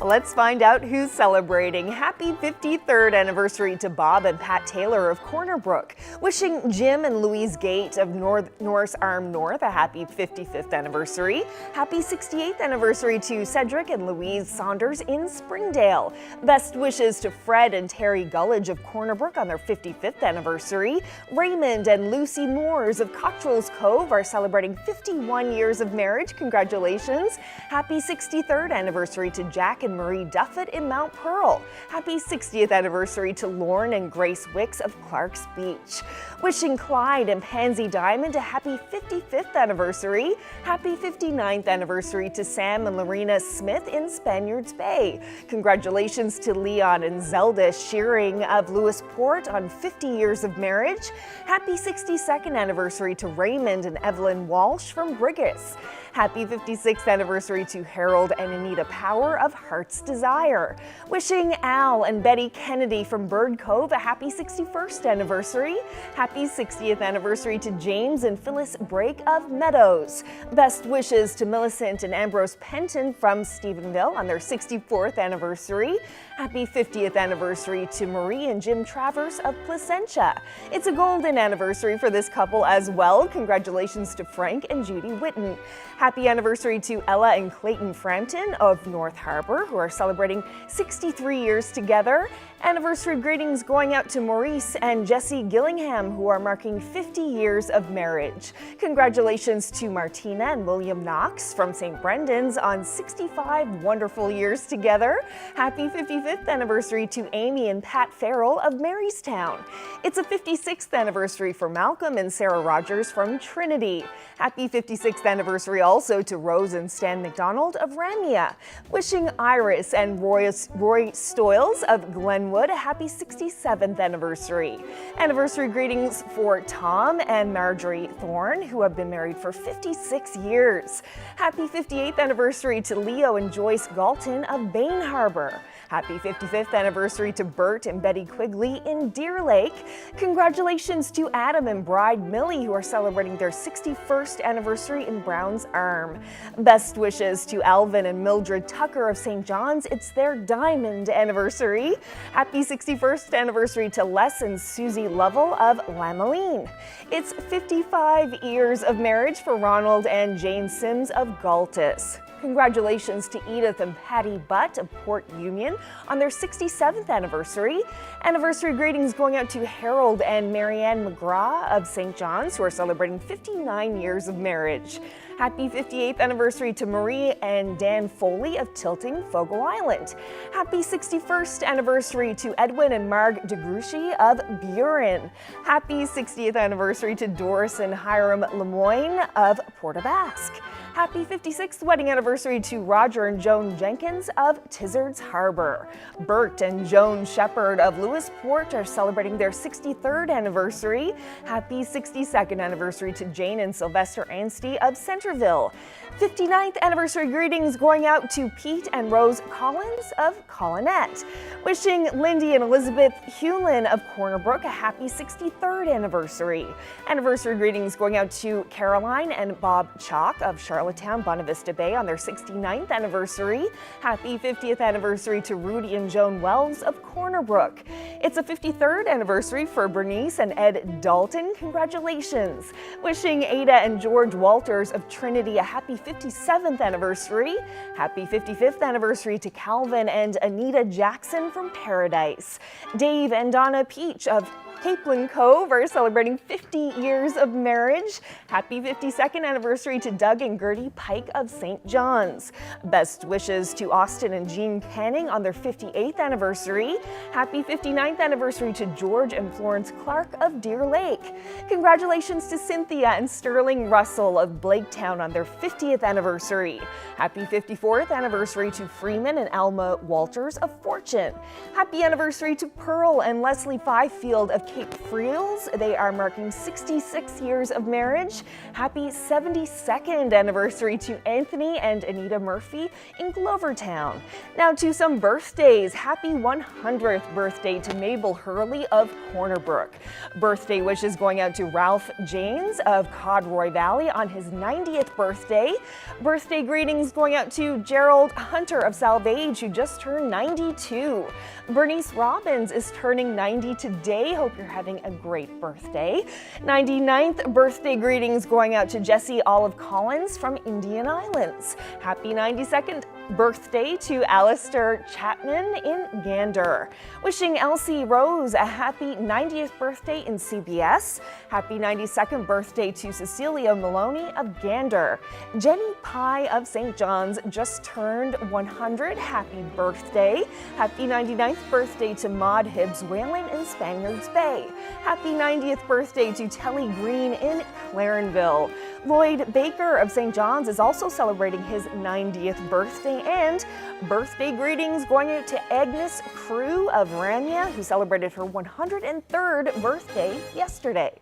Speaker 3: Let's find out who's celebrating. Happy 53rd anniversary to Bob and Pat Taylor of Corner Brook. Wishing Jim and Louise Gate of Norris Arm North a happy 55th anniversary. Happy 68th anniversary to Cedric and Louise Saunders in Springdale. Best wishes to Fred and Terry Gullidge of Corner Brook on their 55th anniversary. Raymond and Lucy Moores of Cottrell's Cove are celebrating 51 years of marriage. Congratulations. Happy 63rd anniversary to Jack and Marie Duffett in Mount Pearl. Happy 60th anniversary to Lorne and Grace Wicks of Clark's Beach. Wishing Clyde and Pansy Diamond a happy 55th anniversary. Happy 59th anniversary to Sam and Lorena Smith in Spaniards Bay. Congratulations to Leon and Zelda Shearing of Lewisport on 50 years of marriage. Happy 62nd anniversary to Raymond and Evelyn Walsh from Brigus. Happy 56th anniversary to Harold and Anita Power of Heart's Desire. Wishing Al and Betty Kennedy from Bird Cove a happy 61st anniversary. Happy 60th anniversary to James and Phyllis Brake of Meadows. Best wishes to Millicent and Ambrose Penton from Stephenville on their 64th anniversary. Happy 50th anniversary to Marie and Jim Travers of Placentia. It's a golden anniversary for this couple as well. Congratulations to Frank and Judy Witten. Happy anniversary to Ella and Clayton Frampton of North Harbour, who are celebrating 63 years together. Anniversary greetings going out to Maurice and Jesse Gillingham, who are marking 50 years of marriage. Congratulations to Martina and William Knox from St. Brendan's on 65 wonderful years together. Happy 55th anniversary to Amy and Pat Farrell of Marystown. It's a 56th anniversary for Malcolm and Sarah Rogers from Trinity. Happy 56th anniversary also to Rose and Stan McDonald of Ramia. Wishing Iris and Roy Stoyles of Glenwood a happy 67th anniversary. Anniversary greetings for Tom and Marjorie Thorne, who have been married for 56 years. Happy 58th anniversary to Leo and Joyce Galton of Bain Harbor. Happy 55th anniversary to Bert and Betty Quigley in Deer Lake. Congratulations to Adam and Bride Millie, who are celebrating their 61st anniversary in Browns Arm. Best wishes to Alvin and Mildred Tucker of St. John's. It's their diamond anniversary. Happy 61st anniversary to Les and Susie Lovell of Lamoline. It's 55 years of marriage for Ronald and Jane Sims of Galtus. Congratulations to Edith and Patty Butt of Port Union on their 67th anniversary. Anniversary greetings going out to Harold and Marianne McGraw of St. John's, who are celebrating 59 years of marriage. Happy 58th anniversary to Marie and Dan Foley of Tilting, Fogo Island. Happy 61st anniversary to Edwin and Marg DeGruchy of Buren. Happy 60th anniversary to Doris and Hiram Lemoyne of Port aux Basques. Happy 56th wedding anniversary to Roger and Joan Jenkins of Tizards Harbor. Bert and Joan Shepherd of Lewisport are celebrating their 63rd anniversary. Happy 62nd anniversary to Jane and Sylvester Anstey of Centerville. 59th anniversary greetings going out to Pete and Rose Collins of Collinette. Wishing Lindy and Elizabeth Hewlin of Corner Brook a happy 63rd anniversary. Anniversary greetings going out to Caroline and Bob Chalk of Charlottetown, Bonavista Bay on their 69th anniversary. Happy 50th anniversary to Rudy and Joan Wells of Corner Brook. It's a 53rd anniversary for Bernice and Ed Dalton. Congratulations. Wishing Ada and George Walters of Trinity a happy 57th anniversary. Happy 55th anniversary to Calvin and Anita Jackson from Paradise. Dave and Donna Peach of Capeland Cove are celebrating 50 years of marriage. Happy 52nd anniversary to Doug and Gertie Pike of St. John's. Best wishes to Austin and Jean Canning on their 58th anniversary. Happy 59th anniversary to George and Florence Clark of Deer Lake. Congratulations to Cynthia and Sterling Russell of Blaketown on their 50th anniversary. Happy 54th anniversary to Freeman and Alma Walters of Fortune. Happy anniversary to Pearl and Leslie Fifield of Cape Friels. They are marking 66 years of marriage. Happy 72nd anniversary to Anthony and Anita Murphy in Glovertown. Now to some birthdays. Happy 100 100th birthday to Mabel Hurley of Cornerbrook. Birthday wishes going out to Ralph Janes of Codroy Valley on his 90th birthday. Birthday greetings going out to Gerald Hunter of Salvage, who just turned 92. Bernice Robbins is turning 90 today. Hope you're having a great birthday. 99th birthday greetings going out to Jesse Olive Collins from Indian Islands. Happy 92nd birthday to Alistair Chapman in Gander. Wishing Elsie Rose a happy 90th birthday in CBS. Happy 92nd birthday to Cecilia Maloney of Gander. Jenny Pye of St. John's just turned 100. Happy birthday. Happy 99th birthday to Maud Hibbs Whalen in Spaniards Bay. Happy 90th birthday to Telly Green in Clarenville. Lloyd Baker of St. John's is also celebrating his 90th birthday, and birthday greetings going out to Agnes Crew of Rania, who celebrated her 103rd birthday yesterday.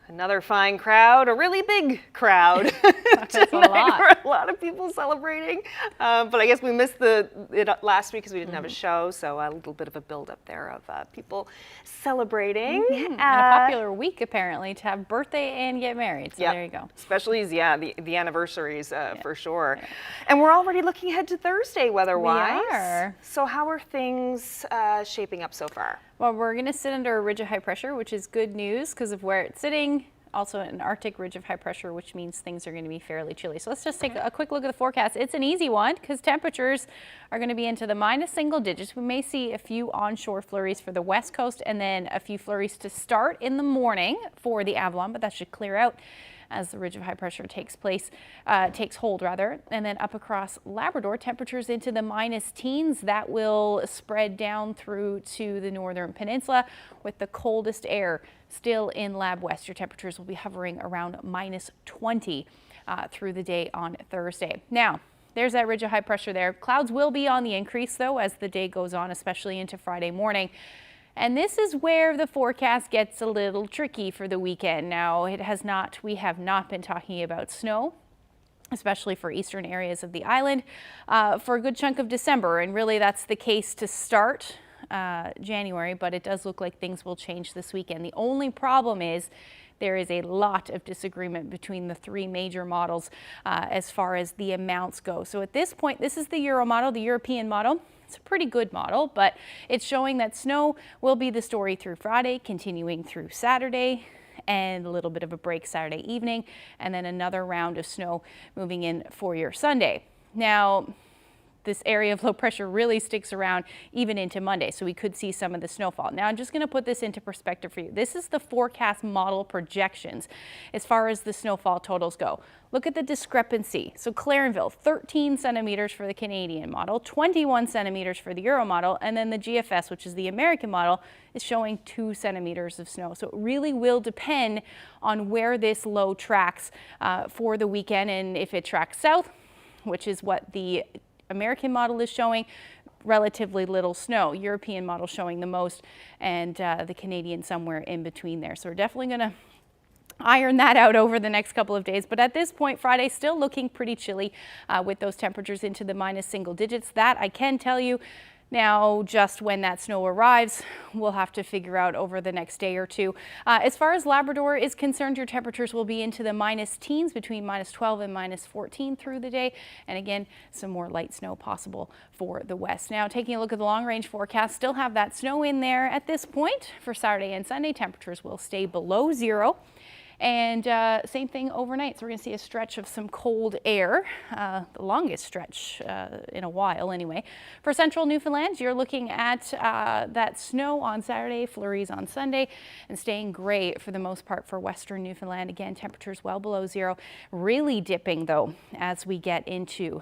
Speaker 3: Another fine crowd, a really big crowd.
Speaker 13: That's a lot.
Speaker 3: A lot of people celebrating, but I guess we missed it last week because we didn't have a show, so a little bit of a build-up there of people celebrating.
Speaker 13: And a popular week, apparently, to have birthday and get married, so there you go.
Speaker 3: Especially, the anniversaries for sure. Yeah. And we're already looking ahead to Thursday weather-wise.
Speaker 13: We are.
Speaker 3: So how are things shaping up so far?
Speaker 13: Well, we're going to sit under a ridge of high pressure, which is good news because of where it's sitting. Also an Arctic ridge of high pressure, which means things are going to be fairly chilly. So let's just take a quick look at the forecast. It's an easy one because temperatures are going to be into the minus single digits. We may see a few onshore flurries for the west coast and then a few flurries to start in the morning for the Avalon, but that should clear out as the ridge of high pressure takes hold, and then up across Labrador, temperatures into the minus teens. That will spread down through to the northern peninsula with the coldest air still in Lab West. Your temperatures will be hovering around minus 20 through the day on Thursday. Now, there's that ridge of high pressure there. Clouds will be on the increase, though, as the day goes on, especially into Friday morning. And this is where the forecast gets a little tricky for the weekend. Now, we have not been talking about snow, especially for eastern areas of the island, for a good chunk of December. And really, that's the case to start January, but it does look like things will change this weekend. The only problem is there is a lot of disagreement between the three major models as far as the amounts go. So at this point, this is the Euro model, the European model. It's a pretty good model, but it's showing that snow will be the story through Friday, continuing through Saturday, and a little bit of a break Saturday evening, and then another round of snow moving in for your Sunday. Now, this area of low pressure really sticks around even into Monday, so we could see some of the snowfall. Now, I'm just going to put this into perspective for you. This is the forecast model projections as far as the snowfall totals go. Look at the discrepancy. So Clarenville, 13 centimeters for the Canadian model, 21 centimeters for the Euro model, and then the GFS, which is the American model, is showing 2 centimeters of snow. So it really will depend on where this low tracks for the weekend, and if it tracks south, which is what the American model is showing, relatively little snow. European model showing the most, and the Canadian somewhere in between there. So we're definitely going to iron that out over the next couple of days. But at this point, Friday still looking pretty chilly with those temperatures into the minus single digits. That I can tell you. Now, just when that snow arrives, we'll have to figure out over the next day or two. As far as Labrador is concerned, your temperatures will be into the minus teens, between minus 12 and minus 14 through the day. And again, some more light snow possible for the west. Now, taking a look at the long-range forecast, still have that snow in there at this point for Saturday and Sunday. Temperatures will stay below zero. And same thing overnight. So we're going to see a stretch of some cold air, the longest stretch in a while anyway. For central Newfoundland, you're looking at that snow on Saturday, flurries on Sunday, and staying gray for the most part for western Newfoundland. Again, temperatures well below zero. Really dipping, though, as we get into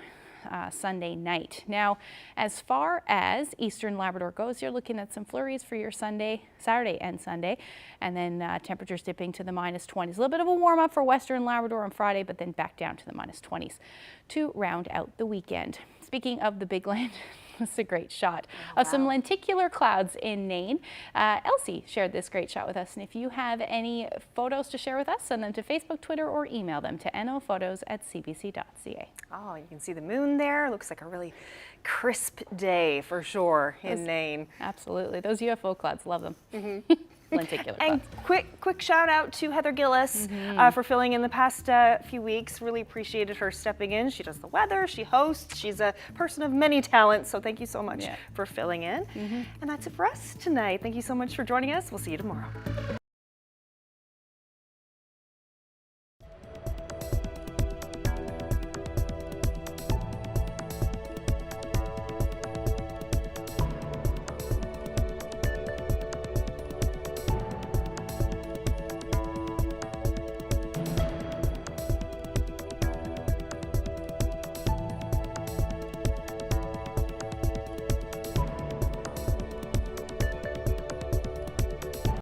Speaker 13: Sunday night. Now, as far as eastern Labrador goes, you're looking at some flurries for your Saturday and Sunday, and then temperatures dipping to the minus 20s. A little bit of a warm up for western Labrador on Friday, but then back down to the minus 20s to round out the weekend. Speaking of the big land, it's a great shot of some lenticular clouds in Nain. Elsie shared this great shot with us, and if you have any photos to share with us, send them to Facebook, Twitter, or email them to nophotos@cbc.ca.
Speaker 3: Oh, you can see the moon there. Looks like a really crisp day for sure in Nain.
Speaker 13: Absolutely. Those UFO clouds, love them. Lenticular
Speaker 3: And quick shout out to Heather Gillis for filling in the past few weeks. Really appreciated her stepping in. She does the weather, she hosts, she's a person of many talents, so thank you so much for filling in. And that's it for us tonight. Thank you so much for joining us. We'll see you tomorrow.